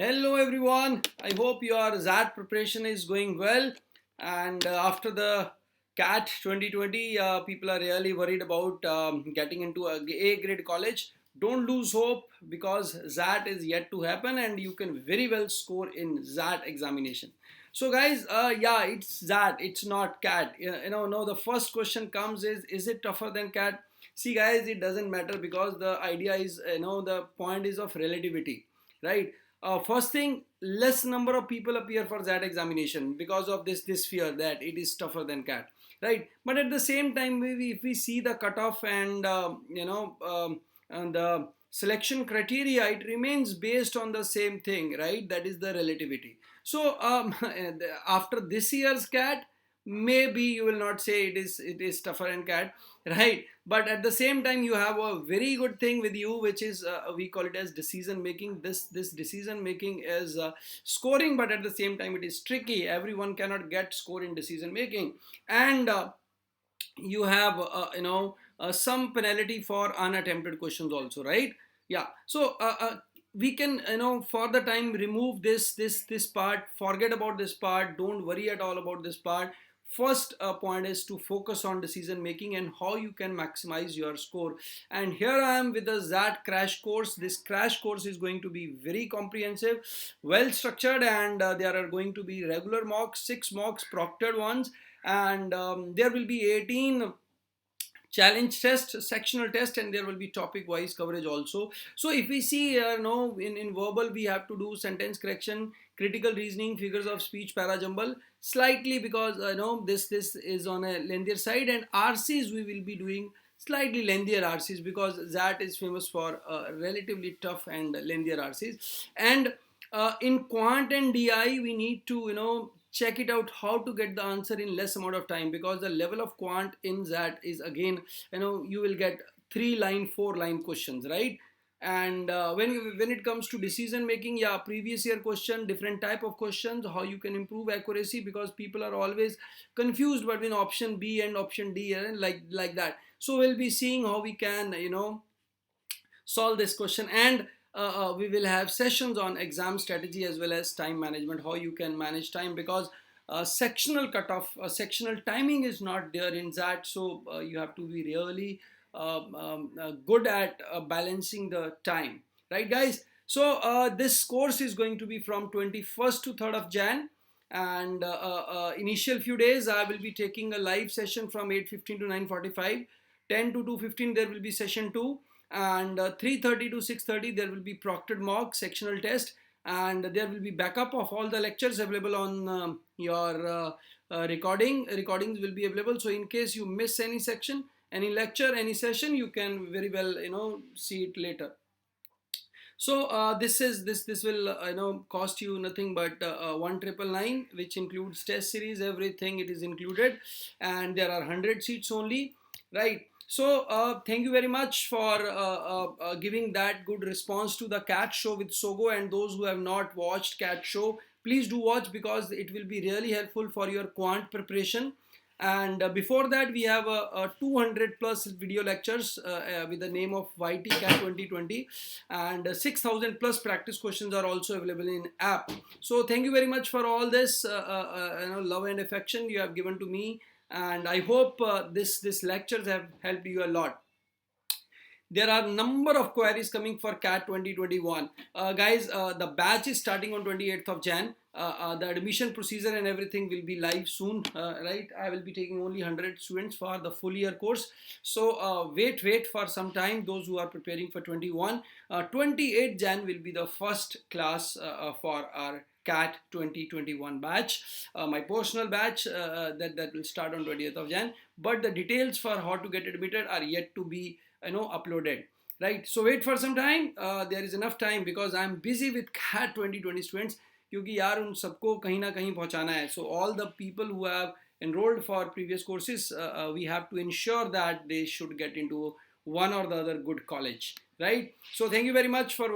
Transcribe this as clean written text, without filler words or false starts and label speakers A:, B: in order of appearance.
A: Hello everyone. I hope your ZAT preparation is going well. And after the CAT 2020, people are really worried about getting into a grade college. Don't lose hope because ZAT is yet to happen and you can very well score in ZAT examination. So guys, yeah, it's ZAT. It's not CAT. No. The first question comes is it tougher than CAT? See, guys, it doesn't matter because the idea is, the point is of relativity, right? First thing, less number of people appear for that examination because of this fear that it is tougher than CAT, right? But at the same time, if we see the cutoff and the selection criteria, it remains based on the same thing, right? That is the relativity. So after this year's CAT, maybe you will not say it is tougher than CAT, right? But at the same time you have a very good thing with you, which is we call it as decision making. This decision making is scoring, but at the same time it is tricky. Everyone cannot get score in decision making. And you have some penalty for unattempted questions also, right? Yeah. So we can, for the time, remove this part, forget about this part, don't worry at all about this part. First point is to focus on decision making and how you can maximize your score. And here I am with the ZAT crash course. This crash course is going to be very comprehensive, well structured, and there are going to be regular mocks, 6 mocks, proctored ones, and there will be 18 challenge test, sectional test, and there will be topic wise coverage also. So if we see in verbal, we have to do sentence correction, critical reasoning, figures of speech, parajumble slightly, because this is on a lengthier side. And RCs we will be doing slightly lengthier RCs because that is famous for relatively tough and lengthier RCs. And in quant and DI we need to check it out how to get the answer in less amount of time, because the level of quant in that is, again, you will get 3 line 4 line questions, right? And when it comes to decision making, yeah, previous year question, different type of questions, how you can improve accuracy, because people are always confused between option B and option D, and like that. So we'll be seeing how we can solve this question. And we will have sessions on exam strategy as well as time management, how you can manage time, because sectional cutoff, sectional timing is not there in that. So you have to be really good at balancing the time, right, guys? So this course is going to be from 21st to 3rd of Jan. And initial few days I will be taking a live session from 8:15 to 9:45. 10 to 2:15 there will be session 2. And 3:30 to 6:30 there will be proctored mock, sectional test, and there will be backup of all the lectures available on your recordings will be available. So in case you miss any section, any lecture, any session, you can very well see it later. So this will cost you nothing but 1,999, which includes test series, everything it is included, and there are 100 seats only, right? So thank you very much for giving that good response to the CAT show with Sogo. And those who have not watched CAT show, please do watch, because it will be really helpful for your quant preparation. And before that, we have a 200 plus video lectures with the name of YT CAT 2020, and 6,000 plus practice questions are also available in app. So thank you very much for all this love and affection you have given to me, and I hope this lectures have helped you a lot. There are number of queries coming for CAT 2021. Guys, the batch is starting on 28th of Jan. The admission procedure and everything will be live soon, right? I will be taking only 100 students for the full year course. So wait for some time, those who are preparing for 21. 28th Jan will be the first class for our CAT 2021 batch, my personal batch that will start on 20th of Jan. But the details for how to get admitted are yet to be uploaded, right? So wait for some time. There is enough time because I'm busy with CAT 2020 students, क्योंकि यार उन सबको कहीं ना कहीं पहुंचाना है. So all the people who have enrolled for previous courses, we have to ensure that they should get into one or the other good college, right? So thank you very much for